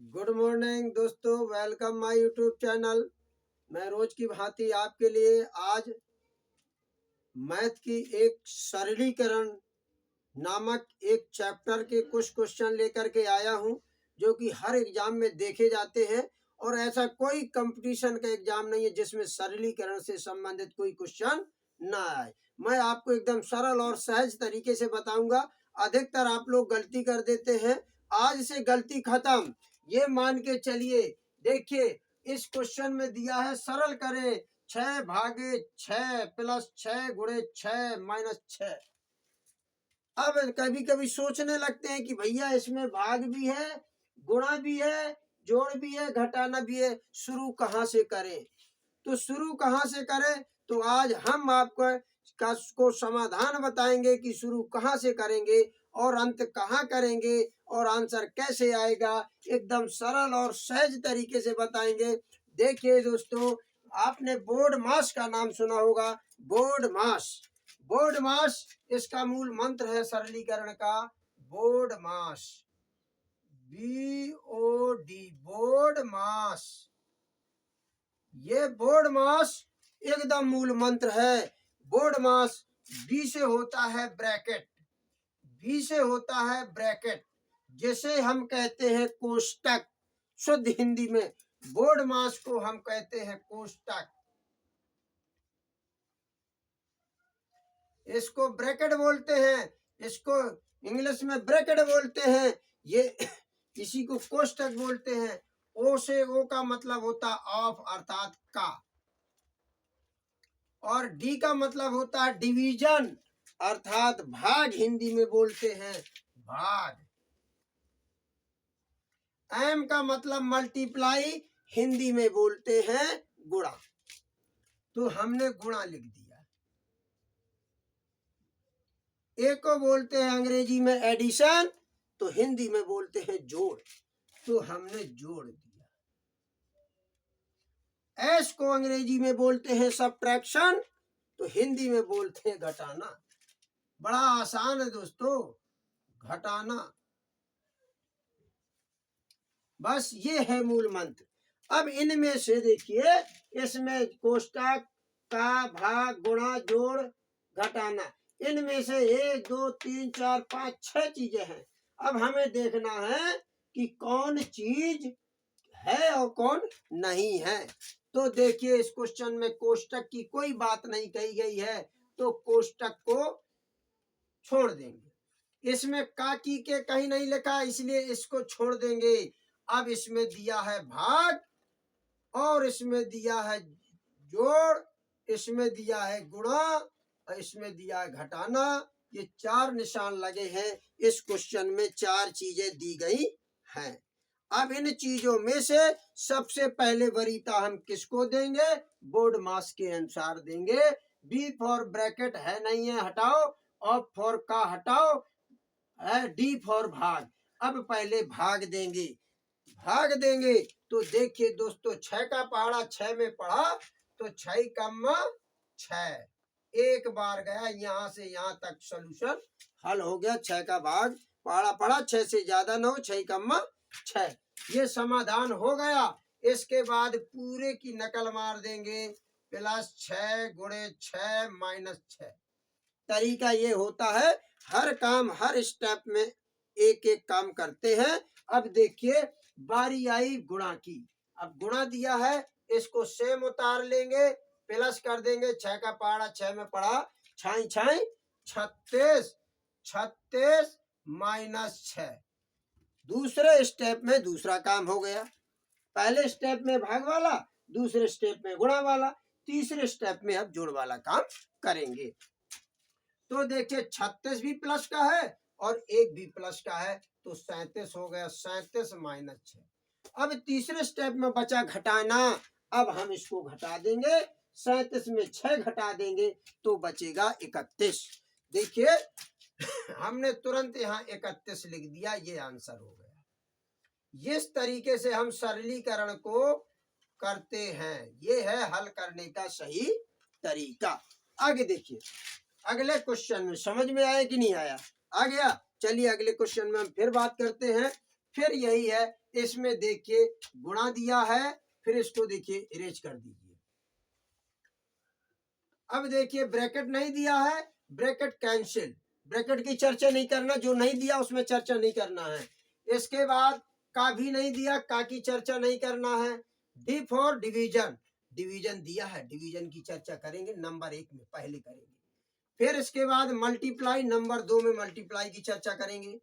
Good morning दोस्तों, welcome my YouTube channel. मैं रोज की भांति आपके लिए आज मैथ की एक सरलीकरण नामक एक चैप्टर के कुछ क्वेश्चन लेकर के आया हूं, जो कि हर एग्जाम में देखे जाते हैं। और ऐसा कोई कंपटीशन का एग्जाम नहीं है जिसमें सरलीकरण से संबंधित कोई क्वेश्चन ना आए। मैं आपको एकदम सरल और सहज तरीके से बताऊंगा। अधिकतर आप लोग गलती कर देते हैं, आज से गलती खत्म। ये मान के चलिए, देखिए इस क्वेश्चन में दिया है, सरल करें 6 भागे 6 प्लस 6 गुणे 6 माइनस 6। अब कभी कभी सोचने लगते हैं कि भैया इसमें भाग भी है, गुणा भी है, जोड़ भी है, घटाना भी है, शुरू कहाँ से करें। तो शुरू कहाँ से करें, तो आज हम आपको को समाधान बताएंगे कि शुरू कहाँ से करेंगे और अंत कहाँ करेंगे और आंसर कैसे आएगा। एकदम सरल और सहज तरीके से बताएंगे। देखिए दोस्तों, आपने बोर्ड मास का नाम सुना होगा। बोर्ड मास, बोर्ड मास इसका मूल मंत्र है सरलीकरण का, बोर्ड मास, BOD, बोर्ड मास। ये बोर्ड मास एकदम मूल मंत्र है। बोर्ड मास बी से होता है ब्रैकेट, बी से होता है ब्रैकेट, जिसे हम कहते हैं कोष्टक। शुद्ध हिंदी में बोर्ड मास को हम कहते हैं कोष्टक, इसको ब्रैकेट बोलते हैं, इसको इंग्लिश में ब्रैकेट बोलते हैं। ये इसी को कोष्टक बोलते हैं। ओ से ओ का मतलब होता ऑफ अर्थात का, और डी का मतलब होता है डिवीजन अर्थात भाग, हिंदी में बोलते हैं भाग। एम का मतलब मल्टीप्लाई, हिंदी में बोलते हैं गुणा। तो हमने गुणा लिख दिया। ए को बोलते हैं अंग्रेजी में एडिशन, तो हिंदी में बोलते हैं जोड़। तो हमने जोड़ दिया। एस को अंग्रेजी में बोलते हैं सब्ट्रैक्शन, तो हिंदी में बोलते हैं घटाना। बड़ा आसान है दोस्तों, घटाना। बस ये है मूल मंत्र। अब इनमें से देखिए, इसमें कोष्टक का, भाग, गुणा, जोड़, घटाना, इनमें से 1 2 3 4 5 6 चीजें हैं। अब हमें देखना है कि कौन चीज है और कौन नहीं है। तो देखिए, इस क्वेश्चन में कोष्टक की कोई बात नहीं कही गई है, तो कोष्टक को छोड़ देंगे। इसमें का की के कहीं नहीं लिखा, इसलिए इसको छोड़ देंगे। अब इसमें दिया है भाग, और इसमें दिया है जोड़, इसमें दिया है गुणा, और इसमें दिया है घटाना। ये 4 निशान लगे हैं। इस क्वेश्चन में 4 चीजें दी गई हैं। अब इन चीजों में से सबसे पहले वरीयता हम किसको देंगे, बोर्ड मास के अनुसार देंगे। बी फॉर ब्रैकेट है नहीं है, हटाओ, और फॉर का हटाओ, है डी फॉर भाग। अब पहले भाग देंगे, भाग देंगे। तो देखिए दोस्तों, 6 का पहाड़ा 6 में पढ़ा, तो 6 कम्मा 6, एक बार गया यहां से यहां तक, सोल्यूशन हल हो गया। 6 का भाग पहाड़ा पढ़ा, 6 से ज्यादा न हो, 6 कम्मा 6, ये समाधान हो गया। इसके बाद पूरे की नकल मार देंगे, प्लस 6 गुणे 6 माइनस 6। तरीका ये होता है, हर काम हर स्टेप में एक एक काम करते हैं। अब देखिए, बारी आई गुणा की। अब गुणा दिया है, इसको सेम उतार लेंगे, प्लस कर देंगे। 6 का पहाड़ा 6 में पढ़ा, 6 6 36, 36 माइनस 6। दूसरे स्टेप में दूसरा काम हो गया। पहले स्टेप में भाग वाला, दूसरे स्टेप में गुणा वाला, तीसरे स्टेप में अब जोड़ वाला काम करेंगे। तो देखिए, 36 भी प्लस का है और 1 भी प्लस का है, तो 37 हो गया। 37 माइनस 6। अब तीसरे स्टेप में बचा घटाना। अब हम इसको घटा देंगे, 37 में 6 घटा देंगे, तो बचेगा 31। देखिए, हमने तुरंत यहाँ 31 लिख दिया, ये आंसर हो गया। इस तरीके से हम सरलीकरण को करते हैं। ये है हल करने का सही तरीका। आगे देखिए, अगले क्वेश्चन में समझ में आया कि नहीं आया, आ गया। चलिए अगले क्वेश्चन में हम फिर बात करते हैं। फिर यही है, इसमें देखिए गुणा दिया है, फिर इसको देखिए इरेज कर दीजिए। अब देखिए ब्रैकेट नहीं दिया है, ब्रैकेट कैंसिल, ब्रैकेट की चर्चा नहीं करना, जो नहीं दिया उसमें चर्चा नहीं करना है। इसके बाद का भी नहीं दिया, का की चर्चा नहीं करना है। डी फॉर डिवीजन, डिवीजन दिया है, डिवीजन की चर्चा करेंगे नंबर 1 में पहले करेंगे। फिर इसके बाद मल्टीप्लाई, नंबर 2 में मल्टीप्लाई की चर्चा करेंगे।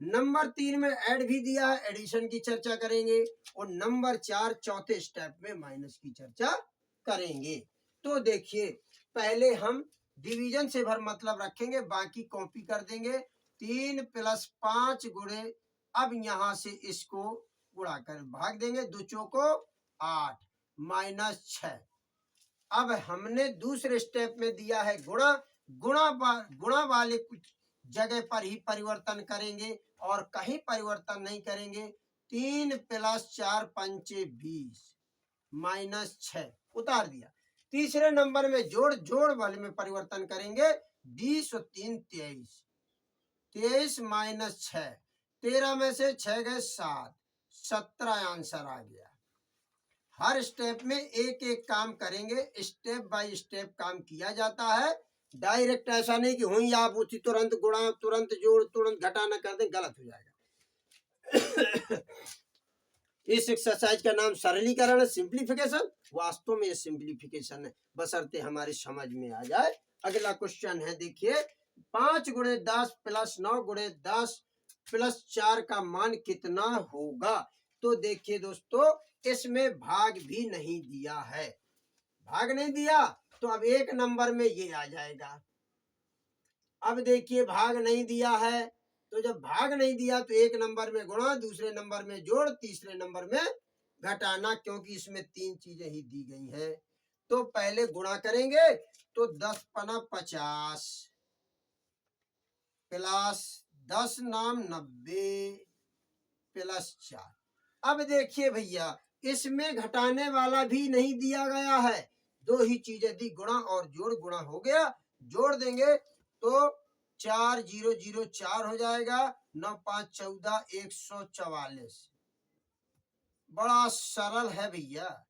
नंबर 3 में ऐड भी दिया है, एडिशन की चर्चा करेंगे। और नंबर 4 चौथे स्टेप में माइनस की चर्चा करेंगे। तो देखिए पहले हम डिवीजन से भर मतलब रखेंगे, बाकी कॉपी कर देंगे। 3 + 5 गुणे, अब यहां से इसको गुणा कर भाग देंगे, 2 चौको 8 -6। अब हमने दूसरे स्टेप में दिया है गुणा, गुणा वाले कुछ जगह पर ही परिवर्तन करेंगे और कहीं परिवर्तन नहीं करेंगे। 3 + 4 = 20 -6 उतार दिया। तीसरे नंबर में जोड़ वाले में परिवर्तन करेंगे। 20 और 3 23, 23 -6, 13 में से 6 गए 7, 17 आंसर आ गया। हर स्टेप में एक एक काम करेंगे, स्टेप बाय स्टेप काम किया जाता है। डायरेक्ट ऐसा नहीं कि हुई आप उसी तुरंत गुणा, तुरंत जोड़, तुरंत घटाना कर दें, गलत हो जाएगा। इस एक्सरसाइज का नाम सरलीकरण है, सिंप्लीफिकेशन। वास्तव में ये सिंप्लीफिकेशन है, बशर्ते हमारी समझ में आ जाए। अगला क्वेश्चन है, देखिए 5 × 10 + 9 × 10 + 4 का मान कितना होगा। तो देखिए दोस्तों इसमें भाग भी नहीं दिया है, भाग नहीं दिया तो अब एक नंबर में ये आ जाएगा। अब देखिए भाग नहीं दिया है, तो जब भाग नहीं दिया तो एक नंबर में गुणा, दूसरे नंबर में जोड़, तीसरे नंबर में घटाना, क्योंकि इसमें 3 चीजें ही दी गई हैं। तो पहले गुणा करेंगे, तो 10 × 5 = 50 प्लस 10 नाम 90 प्लस 4। अब देखिए भैया इसमें घटाने वाला भी नहीं दिया गया है, 2 ही चीजें दी, गुणा और जोड़। गुणा हो गया, जोड़ देंगे तो 4 0 0 4 हो जाएगा, 9 5 14 144। बड़ा सरल है भैया,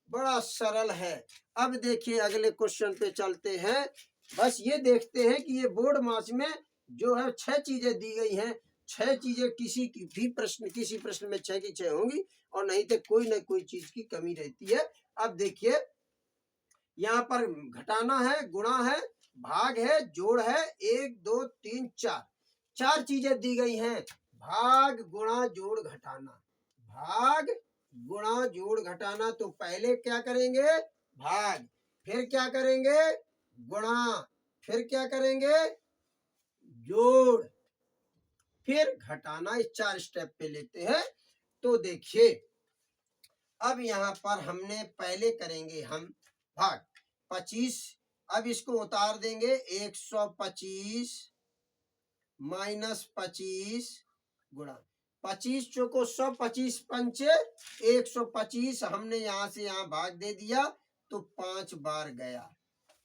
बड़ा सरल है। अब देखिए अगले क्वेश्चन पे चलते हैं। बस ये देखते हैं कि ये बोर्ड मास में जो है 6 चीजें दी गई हैं, 6 चीजें किसी प्रश्न में 6 की 6 होंगी, और नहीं तो कोई ना कोई चीज की कमी रहती है। अब देखिए यहाँ पर घटाना है, गुणा है, भाग है, जोड़ है, 1 2 3 4, 4 चीजें दी गई हैं। भाग गुणा जोड़ घटाना, भाग गुणा जोड़ घटाना। तो पहले क्या करेंगे, भाग, फिर क्या करेंगे, गुणा, फिर क्या करेंगे, जोड़, फिर घटाना। इस 4 स्टेप पे लेते हैं। तो देखिए अब यहाँ पर हमने पहले करेंगे हम भाग 25, अब इसको उतार देंगे, 125 -25 गुणा 25 चौको 100, 25 पंचे 125, हमने यहाँ से यहाँ भाग दे दिया तो 5 बार गया,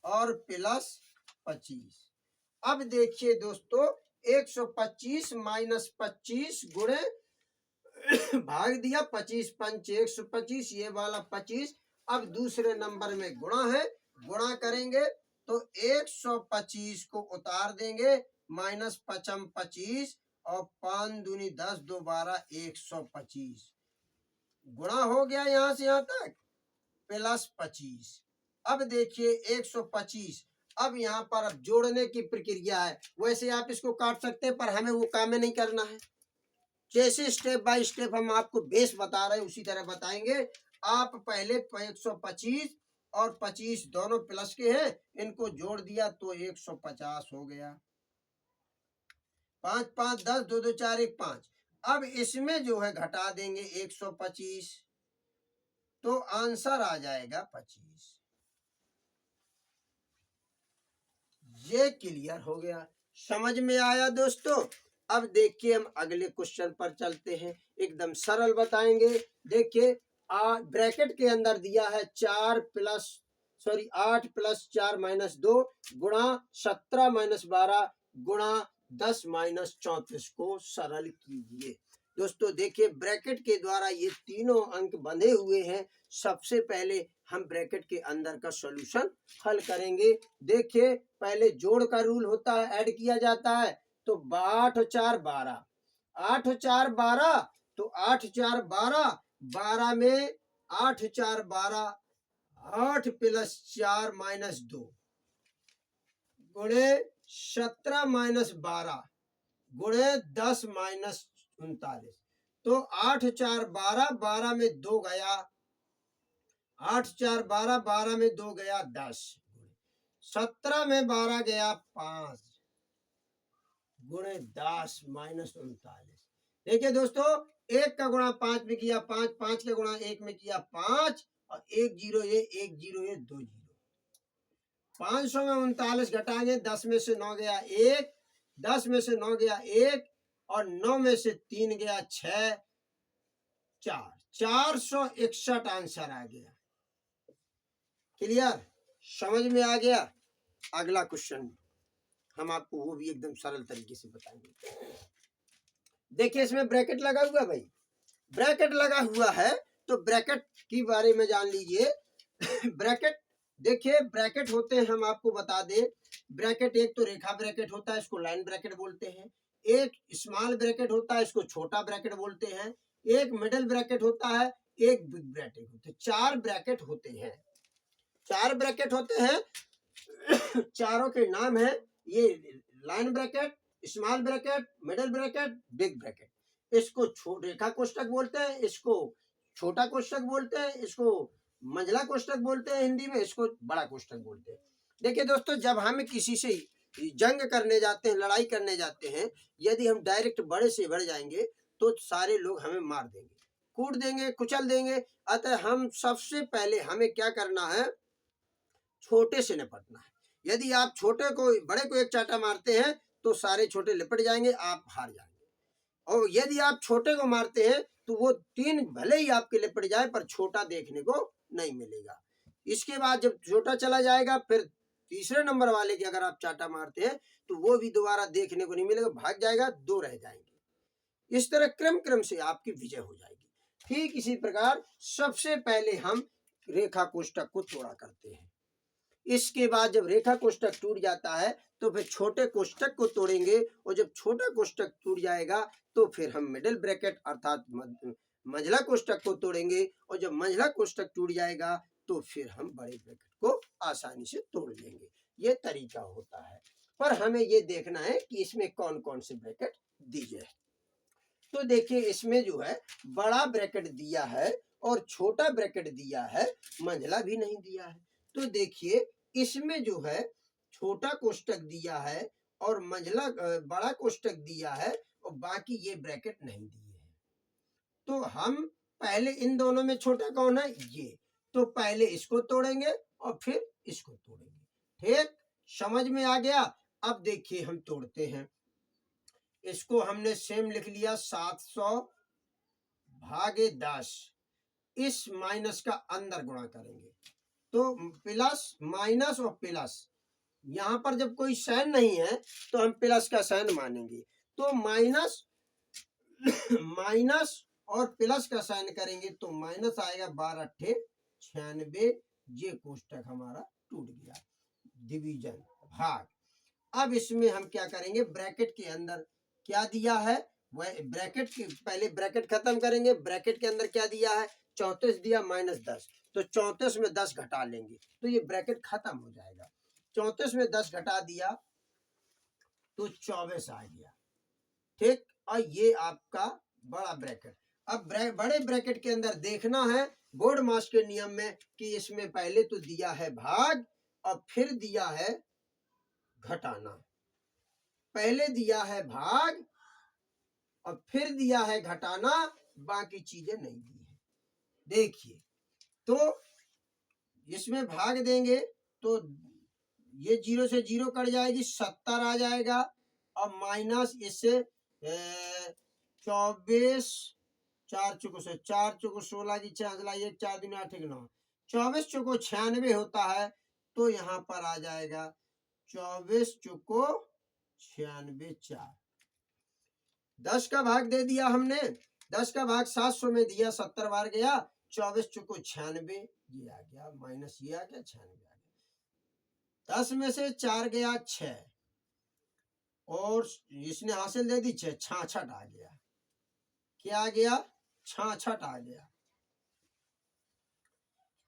और प्लस 25। अब देखिए दोस्तों 125 - 25 गुणे भाग दिया, 25 पंचे 125, ये वाला 25। अब दूसरे नंबर में गुणा है, गुणा करेंगे तो 125 को उतार देंगे, -5 25, और 5 दूनी 10, 2 12 125। गुणा हो गया यहाँ से यहाँ तक, प्लस 25। अब देखिए 125, अब यहाँ पर अब जोड़ने की प्रक्रिया है। वैसे आप इसको काट सकते हैं, पर हमें वो काम नहीं करना है। जैसे स्टेप बाय स्टेप हम आपको बेस बता रहे हैं उसी तरह बताएंगे। आप पहले 125 और 25 दोनों प्लस के हैं, इनको जोड़ दिया तो 150 हो गया। 5 5 10, 2 2 4 1 5। अब इसमें जो है घटा देंगे 125, तो आंसर आ जाएगा 25। ये क्लियर हो गया, समझ में आया दोस्तों। अब देखिए हम अगले क्वेश्चन पर चलते हैं, एकदम सरल बताएंगे। देखिए ब्रैकेट के अंदर दिया है 8 + 4 - 2 गुणा 17 - 12 गुणा 10 - 34 को सरल कीजिए। दोस्तों देखिए ब्रैकेट के द्वारा ये तीनों अंक बंधे हुए हैं। सबसे पहले हम ब्रैकेट के अंदर का सॉल्यूशन हल करेंगे। देखिए पहले जोड़ का रूल होता है, ऐड किया जाता है। तो 8 और 4 12, 8 और 4 12, तो 8 4 12, 12 में 8 4 12, 8 प्लस 4 माइनस 2 गुणे 17 माइनस 12 गुणे 10 माइनस 39। तो 8 4 12, 12 में 2 गया, 8 4 12, 12 में 2 गया 10, 17 में 12 गया 5 गुणे 10 माइनस 39। देखिए दोस्तों, 1 का गुणा 5 में किया 5, 5 का गुणा 1 में किया 5, और 1 0 ये 1 0 ये 2 0। 500 में 39 घटाएंगे, 10 में से 9 गया 1, 10 में से 9 गया 1, और 9 में से 3 गया 6 4, 461 आंसर आ गया। क्लियर, समझ में आ गया। अगला क्वेश्चन हम आपको वो भी एकदम सरल तरीके से बताएंगे। देखिए इसमें ब्रैकेट लगा हुआ भाई, ब्रैकेट लगा हुआ है तो ब्रैकेट के बारे में जान लीजिए। ब्रैकेट देखिए, ब्रैकेट होते हैं, हम आपको बता दें, ब्रैकेट एक तो रेखा ब्रैकेट होता है, इसको लाइन ब्रैकेट बोलते हैं। एक स्मॉल ब्रैकेट होता है, इसको छोटा ब्रैकेट बोलते हैं। एक मिडिल ब्रैकेट होता है, एक बिग ब्रैकेट होता है। 4 ब्रैकेट होते हैं, 4 ब्रैकेट होते हैं। चारों के नाम है ये line bracket, small bracket, middle bracket, big bracket. इसको रेखा कोष्ठक बोलते हैं, इसको छोटा कोष्ठक बोलते हैं, इसको मंझला कोष्ठक बोलते हैं हिंदी में, इसको बड़ा कोष्ठक बोलते हैं। देखिए दोस्तों, जब हम किसी से जंग करने जाते हैं, लड़ाई करने जाते हैं, यदि हम डायरेक्ट बड़े से बढ़ जाएंगे तो सारे लोग हमें मार देंगे, कूट देंगे, कुचल देंगे। अतः हम सबसे पहले हमें क्या करना है, छोटे से निपटना है। यदि आप छोटे को बड़े को एक चाटा मारते हैं तो सारे छोटे लिपट जाएंगे, आप हार जाएंगे। और यदि आप छोटे को मारते हैं तो वो 3 भले ही आपके लिपट जाए पर छोटा देखने को नहीं मिलेगा। इसके बाद जब छोटा चला जाएगा, फिर तीसरे नंबर वाले की अगर आप चाटा मारते हैं तो वो भी दोबारा देखने को नहीं मिलेगा, भाग जाएगा, 2 रह जाएंगे। इस तरह क्रम क्रम से आपकी विजय हो जाएगी। ठीक इसी प्रकार सबसे पहले हम रेखा कोष्ठक को तोड़ा करते हैं। इसके बाद जब रेखा कोष्ठक टूट जाता है तो फिर छोटे कोष्ठक को तोड़ेंगे, और जब छोटा कोष्ठक टूट जाएगा तो फिर हम मिडिल ब्रैकेट अर्थात मंझला कोष्ठक को तोड़ेंगे, और जब मंझला कोष्ठक टूट जाएगा तो फिर हम बड़े ब्रैकेट को आसानी से तोड़ लेंगे। ये तरीका होता है, पर हमें ये देखना है कि इसमें कौन कौन से ब्रैकेट दिए हैं। तो देखिए इसमें जो है बड़ा ब्रैकेट दिया है और छोटा ब्रैकेट दिया है, मंझला भी नहीं दिया है। तो देखिए इसमें जो है छोटा कोष्ठक दिया है और मंझला बड़ा कोष्ठक दिया है, और बाकी ये ब्रैकेट नहीं दिए हैं। तो हम पहले इन दोनों में छोटा कौन है, ये, तो पहले इसको तोड़ेंगे और फिर इसको तोड़ेंगे। ठीक, समझ में आ गया। अब देखिए हम तोड़ते हैं। इसको हमने सेम लिख लिया 700 भागे 10, इस माइनस का अंदर गुणा करेंगे तो प्लस माइनस और प्लस, यहां पर जब कोई साइन नहीं है तो हम प्लस का साइन मानेंगे। तो माइनस माइनस और प्लस का साइन करेंगे तो माइनस आएगा, 12 अट्ठे 96, ये कोष्ठक हमारा टूट गया। डिवीजन भाग। अब इसमें हम क्या करेंगे, ब्रैकेट के अंदर क्या दिया है, वह ब्रैकेट के पहले ब्रैकेट खत्म करेंगे। ब्रैकेट के अंदर क्या दिया है, 34 दिया माइनस 10, तो 34 में 10 घटा लेंगे तो ये ब्रैकेट खत्म हो जाएगा। 34 में 10 घटा दिया तो 24 आ गया। ठीक, और ये आपका बड़ा ब्रैकेट। अब बड़े ब्रैकेट के अंदर देखना है बोर्ड मास के नियम में कि इसमें पहले तो दिया है भाग और फिर दिया है घटाना। पहले दिया है भाग और फिर दिया है घटाना, बाकी चीजें नहीं दी है। देखिए तो इसमें भाग देंगे तो ये 0 से 0 कट जाएगी, 70 आ जाएगा, और माइनस इससे 24, 4 चुको 16 की 6 1 4 दिन 8 9, 24 चुको 96 होता है। तो यहाँ पर आ जाएगा 24 चुको 96 4, 10 का भाग दे दिया हमने 10 का भाग 700 में दिया, 70 बार गया, 24 चुको 96, ये आ गया माइनस, ये आ गया 96 आ गया। 10 में से 4 गया 6 और इसने हासिल दे दी 6, 66 आ गया। क्या आ गया? 66 आ गया।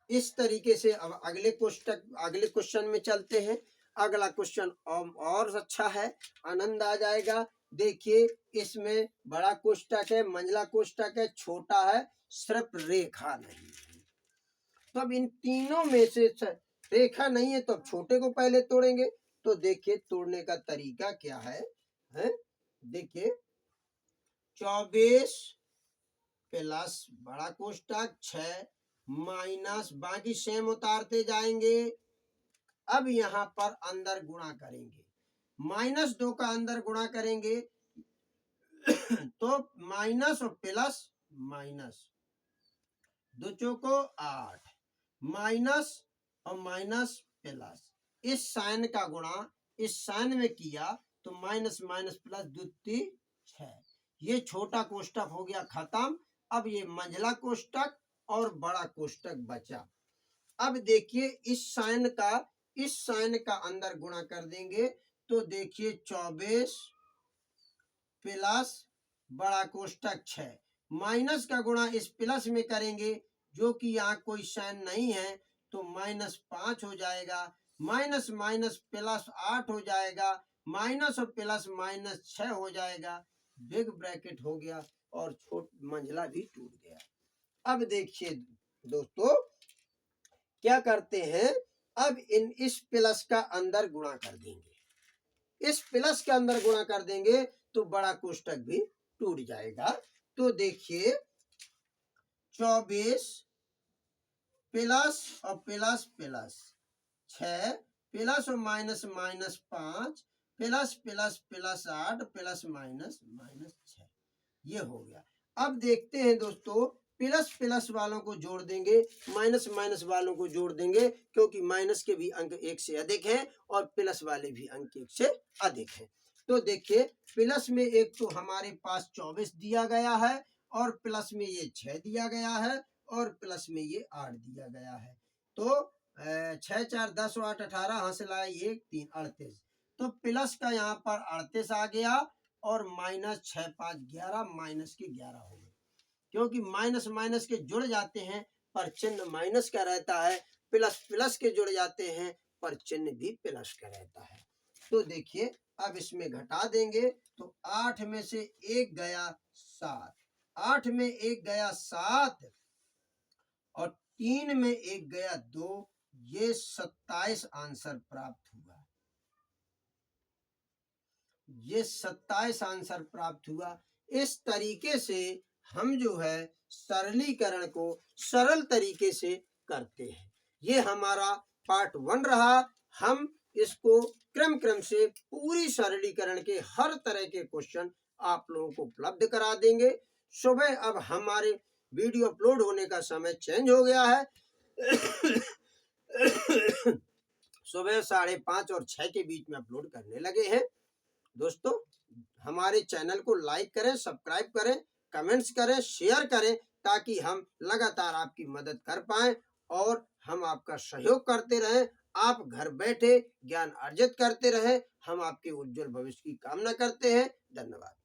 इस तरीके से अब अगले क्वेश्चन में चलते हैं। अगला क्वेश्चन और अच्छा है, आनंद आ जाएगा। देखिए इसमें बड़ा कोष्टक है, मंझला कोष्टक है, छोटा है, सिर्फ रेखा नहीं है। तो अब इन तीनों में से रेखा नहीं है तो अब छोटे को पहले तोड़ेंगे। तो देखिए तोड़ने का तरीका क्या है, देखिए 24 प्लस बड़ा कोष्टक 6 माइनस, बाकी सेम उतारते जाएंगे। अब यहाँ पर अंदर गुणा करेंगे, -2 का अंदर गुणा करेंगे तो माइनस और प्लस माइनस, 2 चौको 8, माइनस और माइनस प्लस, इस साइन का गुणा इस साइन में किया तो माइनस माइनस प्लस 2 3 6। ये छोटा कोष्टक हो गया खत्म। अब ये मंझला कोष्टक और बड़ा कोष्टक बचा। अब देखिए इस साइन का अंदर गुणा कर देंगे तो देखिए 24 प्लस बड़ा कोष्टक 6, माइनस का गुणा इस प्लस में करेंगे जो कि यहाँ कोई साइन नहीं है तो -5 हो जाएगा, माइनस माइनस प्लस 8 हो जाएगा, माइनस और प्लस -6 हो जाएगा, बिग ब्रैकेट हो गया और छोट मंझला भी टूट गया। अब देखिए दोस्तों क्या करते हैं, अब इस प्लस का अंदर गुणा कर देंगे, इस प्लस के अंदर गुणा कर देंगे तो बड़ा कोष्टक भी टूट जाएगा। तो देखिए 24 प्लस और प्लस प्लस 6 प्लस और minus minus 5 plus plus plus 8 plus minus minus 6, ये हो गया। अब देखते हैं दोस्तों प्लस प्लस वालों को जोड़ देंगे, माइनस माइनस वालों को जोड़ देंगे, क्योंकि माइनस के भी अंक 1 से अधिक हैं और प्लस वाले भी अंक 1 से अधिक हैं। तो देखिए प्लस में एक तो हमारे पास 24 दिया गया है और प्लस में ये 6 दिया गया है और प्लस में ये 8 दिया गया है। तो 6 4 10 8 18 हासिल आया 1 3 38। तो प्लस का यहाँ पर 38 आ गया और माइनस 6 5 11, माइनस के 11 हो गए, क्योंकि माइनस माइनस के जुड़ जाते हैं पर चिन्ह माइनस का रहता है, प्लस प्लस के जुड़ जाते हैं पर चिन्ह भी प्लस का रहता है। तो देखिए अब इसमें घटा देंगे तो 8 में से 1 गया 7, 8 में 1 गया 7 और 3 में 1 गया 2, ये 27 आंसर प्राप्त हुआ, ये 27 आंसर प्राप्त हुआ। इस तरीके से हम जो है सरलीकरण को सरल तरीके से करते हैं। ये हमारा पार्ट 1 रहा। हम इसको क्रम से पूरी सरलीकरण के हर तरह के क्वेश्चन आप लोगों को उपलब्ध करा देंगे। सुबह अब हमारे वीडियो अपलोड होने का समय चेंज हो गया है सुबह 5:30 और 6 के बीच में अपलोड करने लगे हैं। दोस्तों हमारे चैनल को लाइक करें, सब्सक्राइब करें, कमेंट्स करें, शेयर करें, ताकि हम लगातार आपकी मदद कर पाएं और हम आपका सहयोग करते रहें। आप घर बैठे ज्ञान अर्जित करते रहें। हम आपके उज्जवल भविष्य की कामना करते हैं। धन्यवाद।